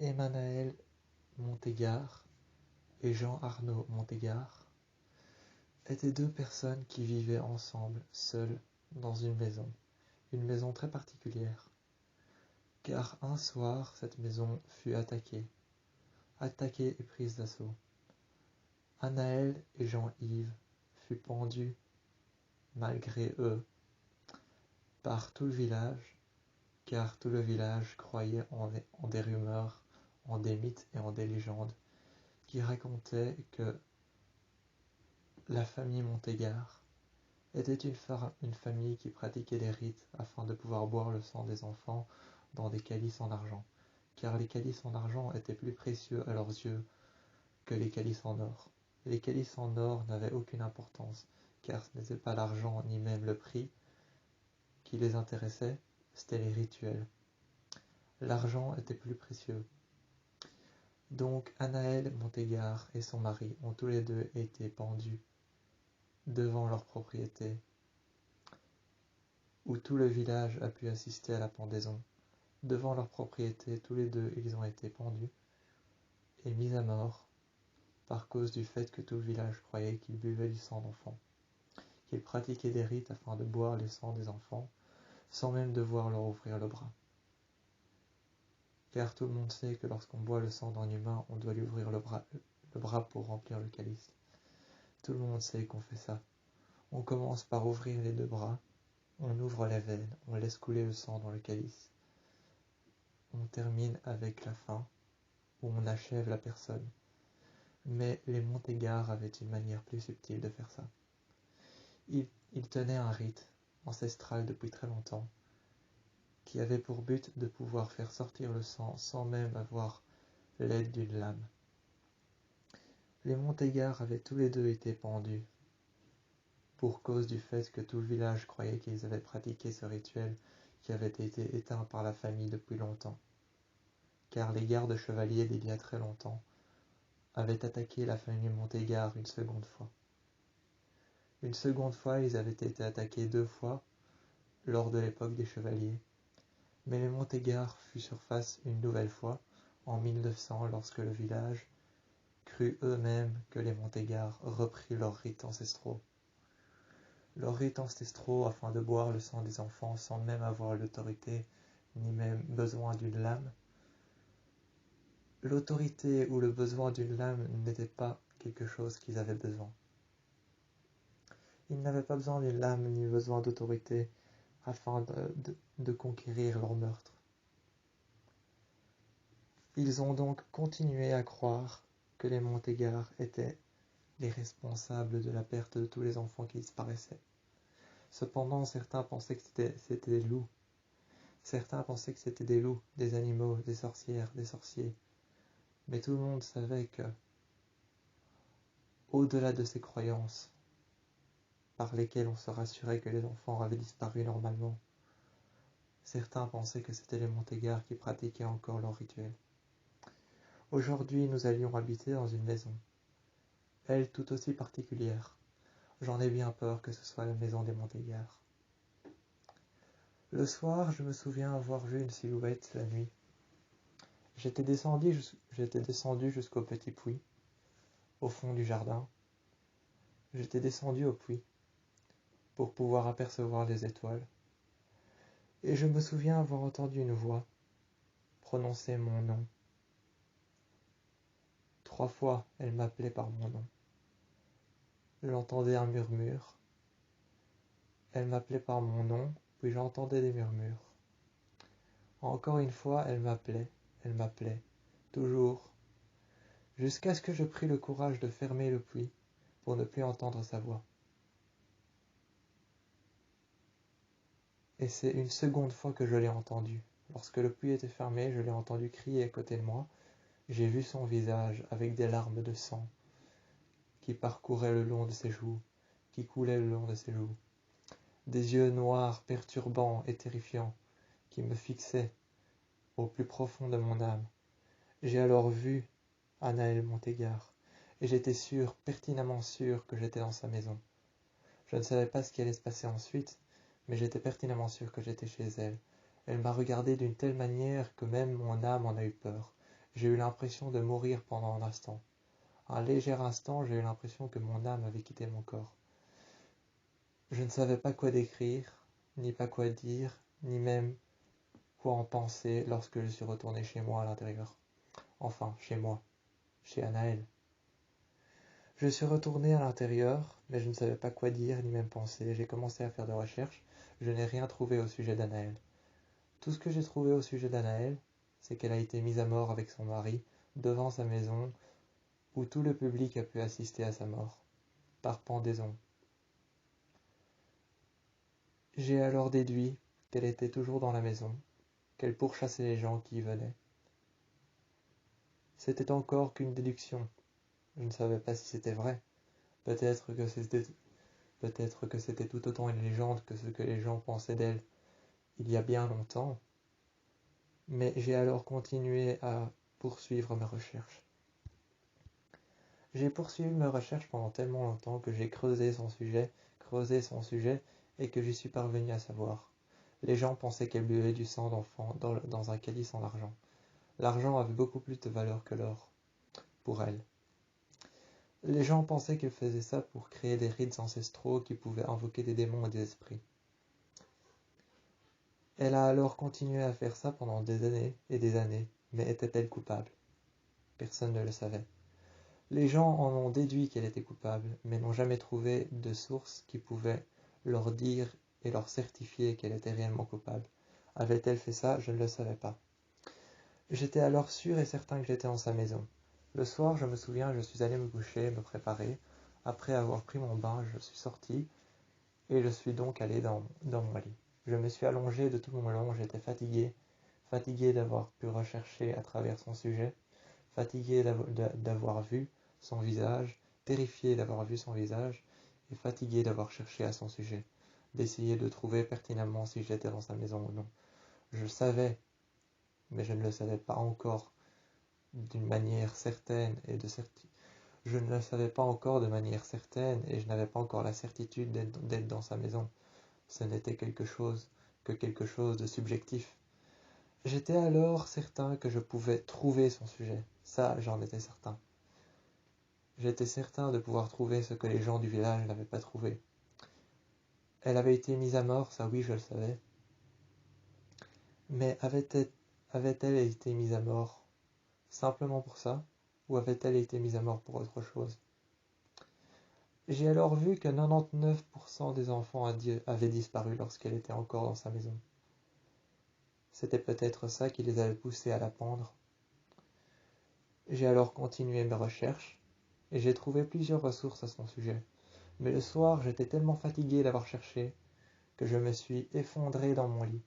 Emmanuel Montégard et Jean-Arnaud Montégard étaient deux personnes qui vivaient ensemble, seules, dans une maison très particulière, car un soir cette maison fut attaquée et prise d'assaut. Anaël et Jean-Yves furent pendus, malgré eux, par tout le village, car tout le village croyait en des rumeurs, en des mythes et en des légendes, qui racontaient que la famille Montégard était une famille qui pratiquait des rites afin de pouvoir boire le sang des enfants dans des calices en argent, car les calices en argent étaient plus précieux à leurs yeux que les calices en or. Les calices en or n'avaient aucune importance, car ce n'était pas l'argent ni même le prix qui les intéressait, c'était les rituels. L'argent était plus précieux. Donc Anaël Montégard et son mari ont tous les deux été pendus devant leur propriété, où tout le village a pu assister à la pendaison. Devant leur propriété, tous les deux, ils ont été pendus et mis à mort par cause du fait que tout le village croyait qu'ils buvaient du sang d'enfants, qu'ils pratiquaient des rites afin de boire le sang des enfants, sans même devoir leur ouvrir le bras. Car tout le monde sait que lorsqu'on boit le sang d'un humain, on doit lui ouvrir le bras pour remplir le calice. Tout le monde sait qu'on fait ça. On commence par ouvrir les deux bras, on ouvre la veine, on laisse couler le sang dans le calice. On termine avec la fin, où on achève la personne. Mais les Montégard avaient une manière plus subtile de faire ça. Ils tenaient un rite ancestral depuis très longtemps, qui avait pour but de pouvoir faire sortir le sang sans même avoir l'aide d'une lame. Les Montégard avaient tous les deux été pendus, pour cause du fait que tout le village croyait qu'ils avaient pratiqué ce rituel qui avait été éteint par la famille depuis longtemps, car les gardes chevaliers d'il y a très longtemps avaient attaqué la famille Montégard une seconde fois. Une seconde fois, ils avaient été attaqués 2 fois lors de l'époque des chevaliers, mais les Montégard furent surface une nouvelle fois en 1900 lorsque le village crut eux-mêmes que les Montégard reprit leurs rites ancestraux. Leurs rites ancestraux afin de boire le sang des enfants sans même avoir l'autorité ni même besoin d'une lame. L'autorité ou le besoin d'une lame n'était pas quelque chose qu'ils avaient besoin. Ils n'avaient pas besoin d'une lame ni besoin d'autorité afin de conquérir leur meurtre. Ils ont donc continué à croire que les Montégard étaient les responsables de la perte de tous les enfants qui disparaissaient. Cependant, certains pensaient que c'était des loups. Certains pensaient que c'était des loups, des animaux, des sorcières, des sorciers. Mais tout le monde savait que, au-delà de ces croyances, par lesquelles on se rassurait que les enfants avaient disparu normalement, certains pensaient que c'était les Montégard qui pratiquaient encore leur rituel. Aujourd'hui, nous allions habiter dans une maison, elle tout aussi particulière. J'en ai bien peur que ce soit la maison des Montégard. Le soir, je me souviens avoir vu une silhouette la nuit. J'étais descendu jusqu'au petit puits, au fond du jardin. J'étais descendu au puits pour pouvoir apercevoir les étoiles. Et je me souviens avoir entendu une voix prononcer mon nom. 3 fois, elle m'appelait par mon nom. J'entendais un murmure. Elle m'appelait par mon nom, puis j'entendais des murmures. Encore une fois, elle m'appelait, toujours, jusqu'à ce que je pris le courage de fermer le puits pour ne plus entendre sa voix. Et c'est une seconde fois que je l'ai entendu. Lorsque le puits était fermé, je l'ai entendu crier à côté de moi. J'ai vu son visage avec des larmes de sang qui parcouraient le long de ses joues, qui coulaient le long de ses joues. Des yeux noirs, perturbants et terrifiants qui me fixaient au plus profond de mon âme. J'ai alors vu Anaël Montégard, et j'étais sûr, pertinemment sûr, que j'étais dans sa maison. Je ne savais pas ce qui allait se passer ensuite, mais j'étais pertinemment sûr que j'étais chez elle. Elle m'a regardé d'une telle manière que même mon âme en a eu peur. J'ai eu l'impression de mourir pendant un instant. Un léger instant, j'ai eu l'impression que mon âme avait quitté mon corps. Je ne savais pas quoi décrire, ni pas quoi dire, ni même quoi en penser lorsque je suis retourné chez moi à l'intérieur. Enfin, chez moi, chez Anaël. Je suis retourné à l'intérieur, mais je ne savais pas quoi dire ni même penser. J'ai commencé à faire des recherches. Je n'ai rien trouvé au sujet d'Anaël. Tout ce que j'ai trouvé au sujet d'Anaël, c'est qu'elle a été mise à mort avec son mari, devant sa maison, où tout le public a pu assister à sa mort, par pendaison. J'ai alors déduit qu'elle était toujours dans la maison, qu'elle pourchassait les gens qui y venaient. C'était encore qu'une déduction. Je ne savais pas si c'était vrai. Peut-être que c'était tout autant une légende que ce que les gens pensaient d'elle il y a bien longtemps. Mais j'ai alors continué à poursuivre mes recherches. J'ai poursuivi mes recherches pendant tellement longtemps que j'ai creusé son sujet, et que j'y suis parvenu à savoir. Les gens pensaient qu'elle buvait du sang d'enfant dans un calice en argent. L'argent avait beaucoup plus de valeur que l'or, pour elle. Les gens pensaient qu'elle faisait ça pour créer des rites ancestraux qui pouvaient invoquer des démons et des esprits. Elle a alors continué à faire ça pendant des années et des années, mais était-elle coupable? Personne ne le savait. Les gens en ont déduit qu'elle était coupable, mais n'ont jamais trouvé de source qui pouvait leur dire et leur certifier qu'elle était réellement coupable. Avait-elle fait ça? Je ne le savais pas. J'étais alors sûr et certain que j'étais en sa maison. Le soir, je me souviens, je suis allé me coucher, me préparer. Après avoir pris mon bain, je suis sorti et je suis donc allé dans mon lit. Je me suis allongé de tout mon long, j'étais fatigué d'avoir pu rechercher à travers son sujet, fatigué d'avoir vu son visage, terrifié d'avoir vu son visage, et fatigué d'avoir cherché à son sujet, d'essayer de trouver pertinemment si j'étais dans sa maison ou non. Je savais, mais je ne le savais pas encore d'une manière certaine Je ne le savais pas encore de manière certaine et je n'avais pas encore la certitude d'être dans sa maison. Ce n'était quelque chose de subjectif. J'étais alors certain que je pouvais trouver son sujet. Ça, j'en étais certain. J'étais certain de pouvoir trouver ce que les gens du village n'avaient pas trouvé. Elle avait été mise à mort, ça oui, je le savais. Mais avait-elle été mise à mort simplement pour ça, ou avait-elle été mise à mort pour autre chose? J'ai alors vu que 99% des enfants avaient disparu lorsqu'elle était encore dans sa maison. C'était peut-être ça qui les avait poussés à la pendre. J'ai alors continué mes recherches, et j'ai trouvé plusieurs ressources à son sujet. Mais le soir, j'étais tellement fatigué d'avoir cherché, que je me suis effondré dans mon lit.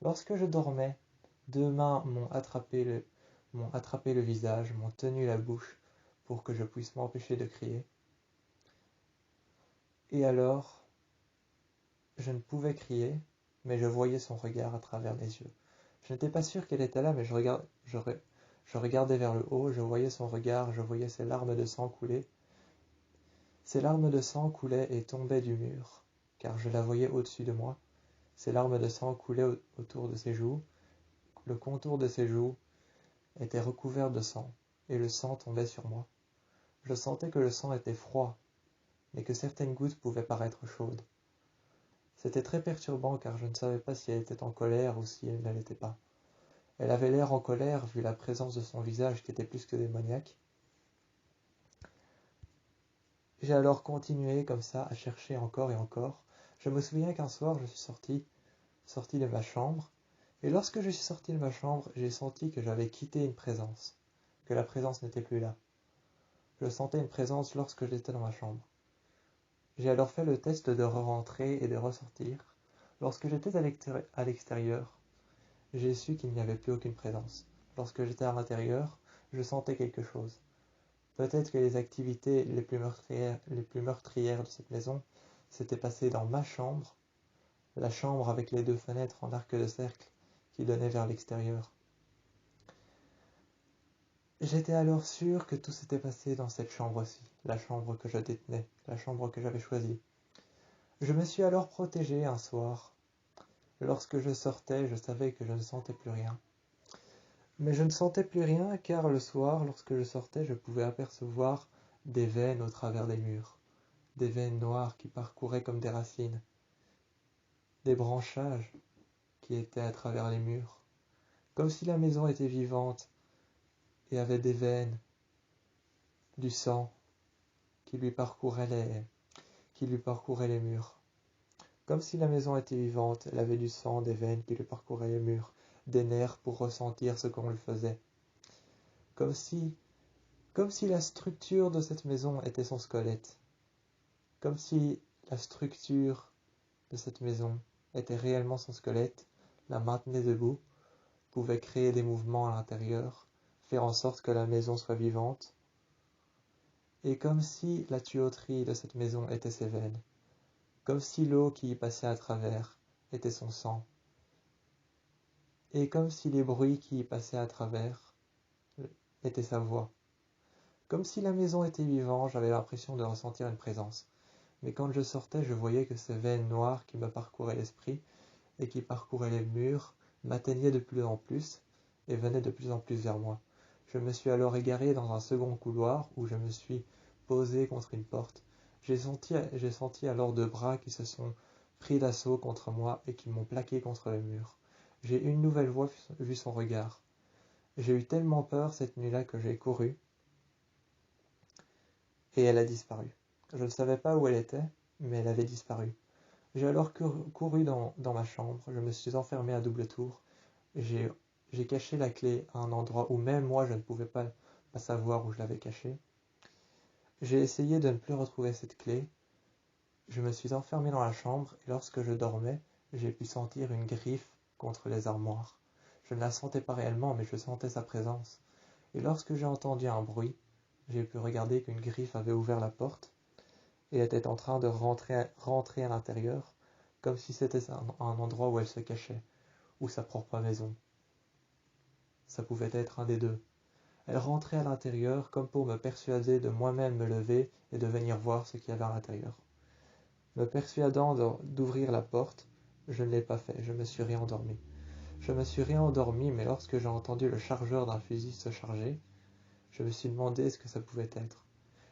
Lorsque je dormais, deux mains m'ont attrapé le visage, m'ont tenu la bouche pour que je puisse m'empêcher de crier. Et alors, je ne pouvais crier, mais je voyais son regard à travers mes yeux. Je n'étais pas sûr qu'elle était là, mais je regardais vers le haut, je voyais son regard, je voyais ses larmes de sang couler. Ses larmes de sang coulaient et tombaient du mur, car je la voyais au-dessus de moi. Ses larmes de sang coulaient autour de ses joues. Le contour de ses joues était recouvert de sang, et le sang tombait sur moi. Je sentais que le sang était froid, mais que certaines gouttes pouvaient paraître chaudes. C'était très perturbant car je ne savais pas si elle était en colère ou si elle ne l'était pas. Elle avait l'air en colère vu la présence de son visage qui était plus que démoniaque. J'ai alors continué comme ça à chercher encore et encore. Je me souviens qu'un soir je suis sorti de ma chambre, et lorsque je suis sorti de ma chambre, j'ai senti que j'avais quitté une présence, que la présence n'était plus là. Je sentais une présence lorsque j'étais dans ma chambre. J'ai alors fait le test de re-rentrer et de ressortir. Lorsque j'étais à l'extérieur, j'ai su qu'il n'y avait plus aucune présence. Lorsque j'étais à l'intérieur, je sentais quelque chose. Peut-être que les activités les plus meurtrières de cette maison s'étaient passées dans ma chambre, la chambre avec les deux fenêtres en arc de cercle qui donnaient vers l'extérieur. J'étais alors sûr que tout s'était passé dans cette chambre-ci, la chambre que je détenais, la chambre que j'avais choisie. Je me suis alors protégé un soir. Lorsque je sortais, je savais que je ne sentais plus rien. Mais je ne sentais plus rien car le soir, lorsque je sortais, je pouvais apercevoir des veines au travers des murs, des veines noires qui parcouraient comme des racines, des branchages qui étaient à travers les murs, comme si la maison était vivante et avait des veines, du sang qui lui parcourait les murs. Comme si la maison était vivante, elle avait du sang, des veines qui lui parcouraient les murs, des nerfs pour ressentir ce qu'on lui faisait. Comme si, comme si la structure de cette maison était son squelette. Comme si la structure de cette maison était réellement son squelette, la maintenait debout, pouvait créer des mouvements à l'intérieur, faire en sorte que la maison soit vivante. Et comme si la tuyauterie de cette maison était ses veines. Comme si l'eau qui y passait à travers était son sang, et comme si les bruits qui y passaient à travers étaient sa voix. Comme si la maison était vivante, j'avais l'impression de ressentir une présence. Mais quand je sortais, je voyais que ces veines noires qui me parcouraient l'esprit et qui parcouraient les murs m'atteignaient de plus en plus et venaient de plus en plus vers moi. Je me suis alors égaré dans un second couloir où je me suis posé contre une porte. J'ai senti alors deux bras qui se sont pris d'assaut contre moi et qui m'ont plaqué contre le mur. J'ai une nouvelle fois vu son regard. J'ai eu tellement peur cette nuit-là que j'ai couru et elle a disparu. Je ne savais pas où elle était, mais elle avait disparu. J'ai alors couru dans ma chambre, je me suis enfermé à double tour, j'ai caché la clé à un endroit où même moi je ne pouvais pas savoir où je l'avais cachée. J'ai essayé de ne plus retrouver cette clé, je me suis enfermé dans la chambre et lorsque je dormais, j'ai pu sentir une griffe contre les armoires. Je ne la sentais pas réellement, mais je sentais sa présence. Et lorsque j'ai entendu un bruit, j'ai pu regarder qu'une griffe avait ouvert la porte et était en train de rentrer à l'intérieur, comme si c'était un endroit où elle se cachait, ou sa propre maison. Ça pouvait être un des deux. Elle rentrait à l'intérieur comme pour me persuader de moi-même me lever et de venir voir ce qu'il y avait à l'intérieur. Me persuadant d'ouvrir la porte, je ne l'ai pas fait, je me suis réendormi. Je me suis réendormi, mais lorsque j'ai entendu le chargeur d'un fusil se charger, je me suis demandé ce que ça pouvait être.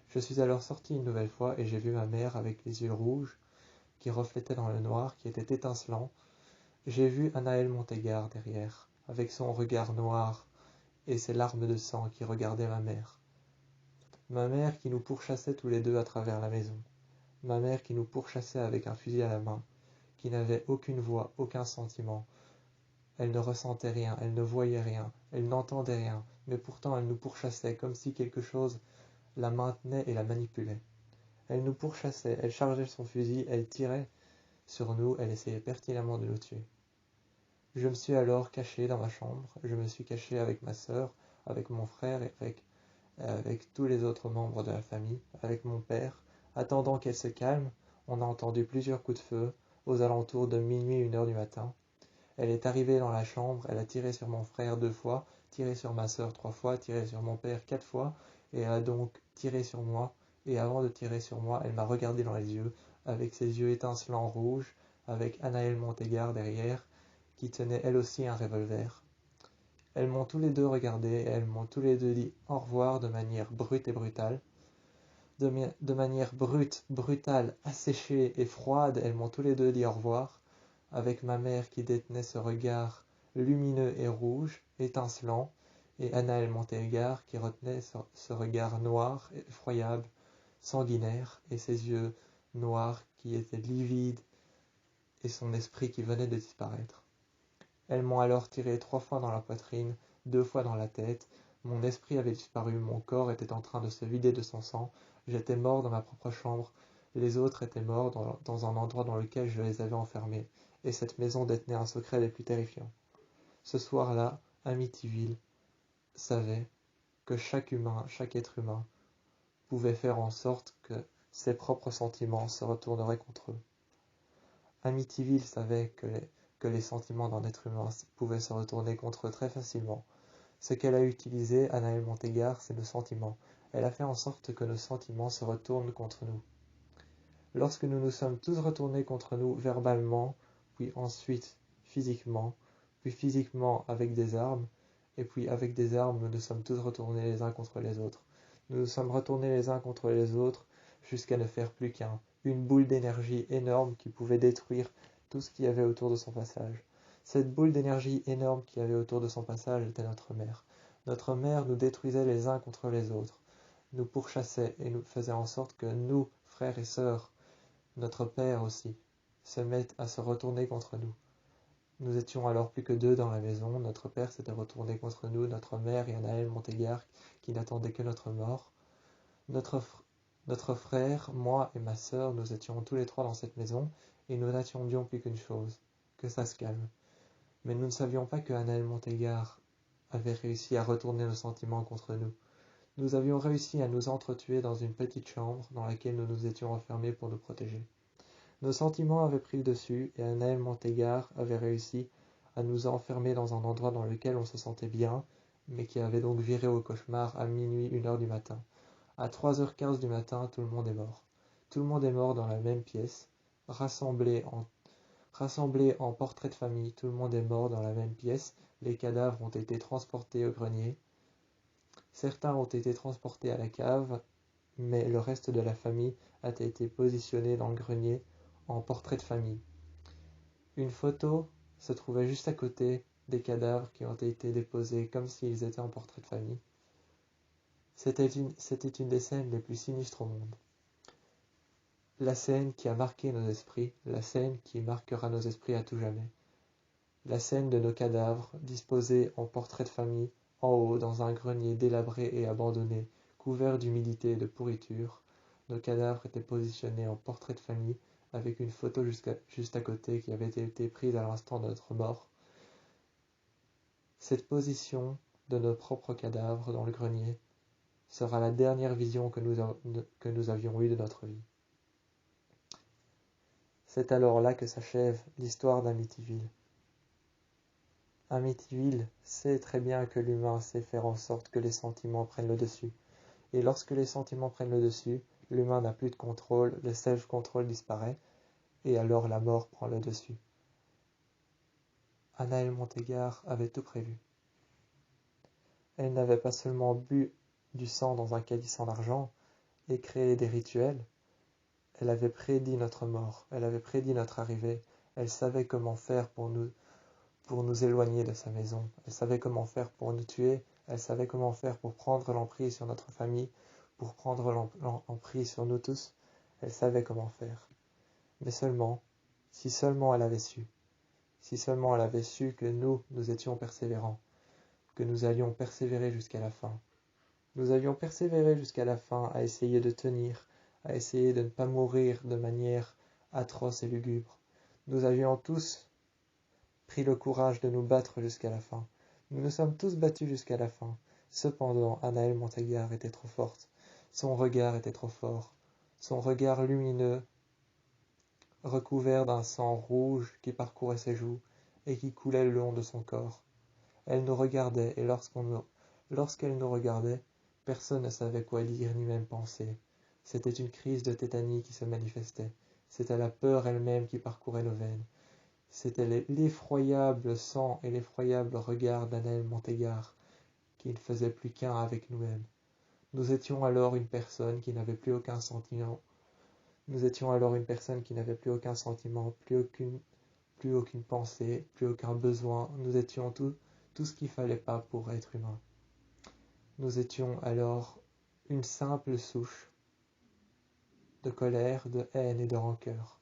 Je suis alors sorti une nouvelle fois et j'ai vu ma mère avec les yeux rouges qui reflétaient dans le noir, qui était étincelant. J'ai vu Anaël Montégard derrière, avec son regard noir et ses larmes de sang qui regardaient ma mère. Ma mère qui nous pourchassait tous les deux à travers la maison. Ma mère qui nous pourchassait avec un fusil à la main, qui n'avait aucune voix, aucun sentiment. Elle ne ressentait rien, elle ne voyait rien, elle n'entendait rien, mais pourtant elle nous pourchassait comme si quelque chose la maintenait et la manipulait. Elle nous pourchassait, elle chargeait son fusil, elle tirait sur nous, elle essayait pertinemment de nous tuer. Je me suis alors caché dans ma chambre, je me suis caché avec ma sœur, avec mon frère et avec tous les autres membres de la famille, avec mon père, attendant qu'elle se calme. On a entendu plusieurs coups de feu, aux alentours de minuit, 1 heure du matin. Elle est arrivée dans la chambre, elle a tiré sur mon frère 2 fois, tiré sur ma sœur 3 fois, tiré sur mon père 4 fois, et elle a donc tiré sur moi. Et avant de tirer sur moi, elle m'a regardé dans les yeux, avec ses yeux étincelants rouges, avec Anaël Montégard derrière, qui tenait elle aussi un revolver. Elles m'ont tous les deux regardé et elles m'ont tous les deux dit au revoir de manière brute et brutale. De manière brute, brutale, asséchée et froide, elles m'ont tous les deux dit au revoir, avec ma mère qui détenait ce regard lumineux et rouge, étincelant, et Anaël Montégard qui retenait ce regard noir, effroyable, sanguinaire, et ses yeux noirs qui étaient livides, et son esprit qui venait de disparaître. Elles m'ont alors tiré 3 fois dans la poitrine, 2 fois dans la tête. Mon esprit avait disparu, mon corps était en train de se vider de son sang. J'étais mort dans ma propre chambre. Les autres étaient morts dans un endroit dans lequel je les avais enfermés. Et cette maison détenait un secret des plus terrifiants. Ce soir-là, Amityville savait que chaque humain, chaque être humain, pouvait faire en sorte que ses propres sentiments se retourneraient contre eux. Amityville savait que les sentiments d'un être humain pouvaient se retourner contre eux très facilement. Ce qu'elle a utilisé, Anaël Montégard, c'est nos sentiments. Elle a fait en sorte que nos sentiments se retournent contre nous. Lorsque nous nous sommes tous retournés contre nous verbalement, puis ensuite physiquement avec des armes, et puis avec des armes, nous nous sommes tous retournés les uns contre les autres. Nous nous sommes retournés les uns contre les autres jusqu'à ne faire plus une boule d'énergie énorme qui pouvait détruire tout ce qu'il y avait autour de son passage. Cette boule d'énergie énorme qu'il y avait autour de son passage était notre mère. Notre mère nous détruisait les uns contre les autres, nous pourchassait et nous faisait en sorte que nous, frères et sœurs, notre père aussi, se mettent à se retourner contre nous. Nous étions alors plus que 2 dans la maison, notre père s'était retourné contre nous, notre mère et Anaël Montégard qui n'attendaient que notre mort. Notre frère, moi et ma sœur, nous étions tous les 3 dans cette maison et nous n'attendions plus qu'une chose, que ça se calme. Mais nous ne savions pas que Anaël Montégard avait réussi à retourner nos sentiments contre nous. Nous avions réussi à nous entretuer dans une petite chambre dans laquelle nous nous étions enfermés pour nous protéger. Nos sentiments avaient pris le dessus et Anaël Montégard avait réussi à nous enfermer dans un endroit dans lequel on se sentait bien, mais qui avait donc viré au cauchemar à minuit, 1h du matin. À 3h15 du matin, tout le monde est mort. Tout le monde est mort dans la même pièce, rassemblés en portrait de famille, tout le monde est mort dans la même pièce, les cadavres ont été transportés au grenier. Certains ont été transportés à la cave, mais le reste de la famille a été positionné dans le grenier en portrait de famille. Une photo se trouvait juste à côté des cadavres qui ont été déposés comme s'ils étaient en portrait de famille. C'était une des scènes les plus sinistres au monde. La scène qui a marqué nos esprits, la scène qui marquera nos esprits à tout jamais. La scène de nos cadavres disposés en portrait de famille, en haut dans un grenier délabré et abandonné, couvert d'humidité et de pourriture. Nos cadavres étaient positionnés en portrait de famille avec une photo juste à côté qui avait été prise à l'instant de notre mort. Cette position de nos propres cadavres dans le grenier sera la dernière vision que nous avions eue de notre vie. C'est alors là que s'achève l'histoire d'Amityville. Amityville sait très bien que l'humain sait faire en sorte que les sentiments prennent le dessus. Et lorsque les sentiments prennent le dessus, l'humain n'a plus de contrôle, le self-control disparaît, et alors la mort prend le dessus. Anaël Montégard avait tout prévu. Elle n'avait pas seulement bu du sang dans un calice en argent et créé des rituels, elle avait prédit notre mort, elle avait prédit notre arrivée, elle savait comment faire pour nous éloigner de sa maison, elle savait comment faire pour nous tuer, elle savait comment faire pour prendre l'emprise sur notre famille, pour prendre l'emprise sur nous tous, elle savait comment faire. Mais seulement, si seulement elle avait su que nous étions persévérants, que nous allions persévérer jusqu'à la fin. Nous avions persévéré jusqu'à la fin à essayer de tenir, à essayer de ne pas mourir de manière atroce et lugubre. Nous avions tous pris le courage de nous battre jusqu'à la fin. Nous nous sommes tous battus jusqu'à la fin. Cependant, Anaël Montégard était trop forte. Son regard était trop fort. Son regard lumineux, recouvert d'un sang rouge qui parcourait ses joues et qui coulait le long de son corps. Elle nous regardait et lorsqu'elle nous regardait, personne ne savait quoi dire ni même penser. C'était une crise de tétanie qui se manifestait. C'était la peur elle-même qui parcourait nos veines. C'était l'effroyable sang et l'effroyable regard d'Anaël Montégard qui ne faisait plus qu'un avec nous-mêmes. Nous étions alors une personne qui n'avait plus aucun sentiment. Nous étions alors une personne qui n'avait plus aucun sentiment, plus aucune pensée, plus aucun besoin. Nous étions tout ce qu'il fallait pas pour être humain. Nous étions alors une simple souche de colère, de haine et de rancœur.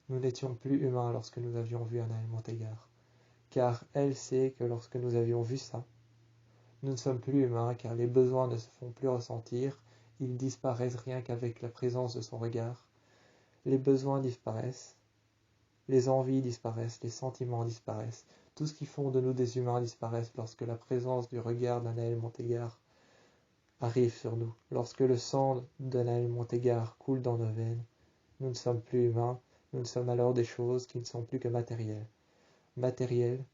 Nous n'étions plus humains lorsque nous avions vu Anaël Montégard, car elle sait que lorsque nous avions vu ça, nous ne sommes plus humains car les besoins ne se font plus ressentir, ils disparaissent rien qu'avec la présence de son regard. Les besoins disparaissent, les envies disparaissent, les sentiments disparaissent, tout ce qui font de nous des humains disparaissent lorsque la présence du regard d'Anaël Montégard arrive sur nous. Lorsque le sang d'Anaël Montégard coule dans nos veines, nous ne sommes plus humains, nous ne sommes alors des choses qui ne sont plus que matérielles. Matérielles,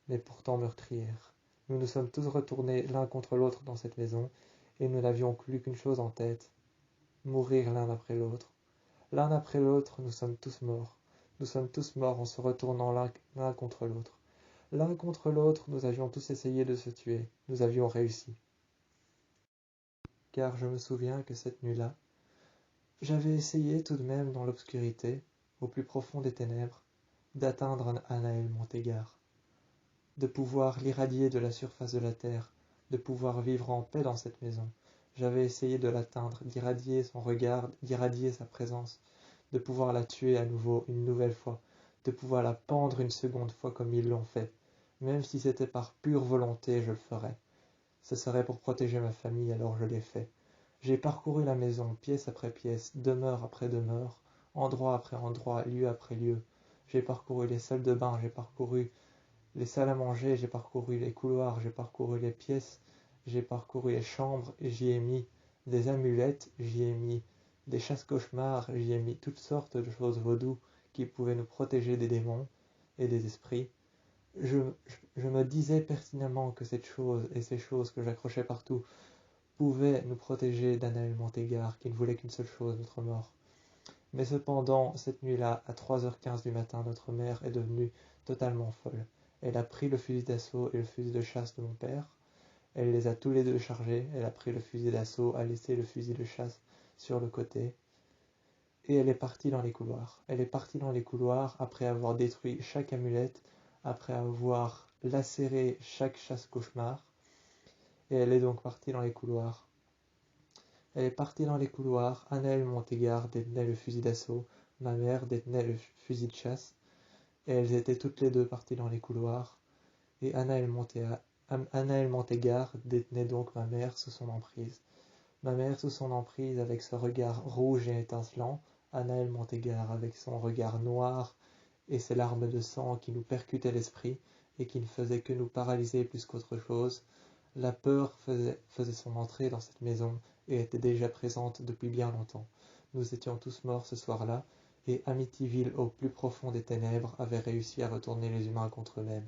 mais pourtant meurtrières. Nous nous sommes tous retournés l'un contre l'autre dans cette maison, et nous n'avions plus qu'une chose en tête, mourir l'un après l'autre. L'un après l'autre, nous sommes tous morts. Nous sommes tous morts en se retournant l'un contre l'autre. L'un contre l'autre, nous avions tous essayé de se tuer. Nous avions réussi. Car je me souviens que cette nuit-là, j'avais essayé tout de même dans l'obscurité, au plus profond des ténèbres, d'atteindre Anaël Montégard, de pouvoir l'irradier de la surface de la terre, de pouvoir vivre en paix dans cette maison. J'avais essayé de l'atteindre, d'irradier son regard, d'irradier sa présence, de pouvoir la tuer à nouveau, une nouvelle fois, de pouvoir la pendre une seconde fois comme ils l'ont fait. Même si c'était par pure volonté, je le ferais. Ce serait pour protéger ma famille, alors je l'ai fait. J'ai parcouru la maison, pièce après pièce, demeure après demeure, endroit après endroit, lieu après lieu. J'ai parcouru les salles de bain, j'ai parcouru les salles à manger, j'ai parcouru les couloirs, j'ai parcouru les pièces, j'ai parcouru les chambres, j'y ai mis des amulettes, j'y ai mis des chasse-cauchemars, j'y ai mis toutes sortes de choses vaudou qui pouvaient nous protéger des démons et des esprits. Je, je me disais pertinemment que cette chose et ces choses que j'accrochais partout pouvaient nous protéger d'Anaël Montégard qui ne voulait qu'une seule chose, notre mort. Mais cependant, cette nuit-là, à 3h15 du matin, notre mère est devenue totalement folle. Elle a pris le fusil d'assaut et le fusil de chasse de mon père. Elle les a tous les deux chargés. Elle a pris le fusil d'assaut, a laissé le fusil de chasse sur le côté. Et elle est partie dans les couloirs. Elle est partie dans les couloirs après avoir détruit chaque amulette, après avoir lacéré chaque chasse-cauchemar. Et elle est donc partie dans les couloirs. Elle est partie dans les couloirs. Anaël Montégard détenait le fusil d'assaut. Ma mère détenait le fusil de chasse. Et elles étaient toutes les deux parties dans les couloirs. Et Anaël Montégard détenait donc ma mère sous son emprise. Ma mère sous son emprise avec ce regard rouge et étincelant. Anaël Montégard avec son regard noir et ses larmes de sang qui nous percutaient l'esprit et qui ne faisaient que nous paralyser plus qu'autre chose. La peur faisait son entrée dans cette maison et était déjà présente depuis bien longtemps. Nous étions tous morts ce soir-là, et Amityville, au plus profond des ténèbres, avait réussi à retourner les humains contre eux-mêmes.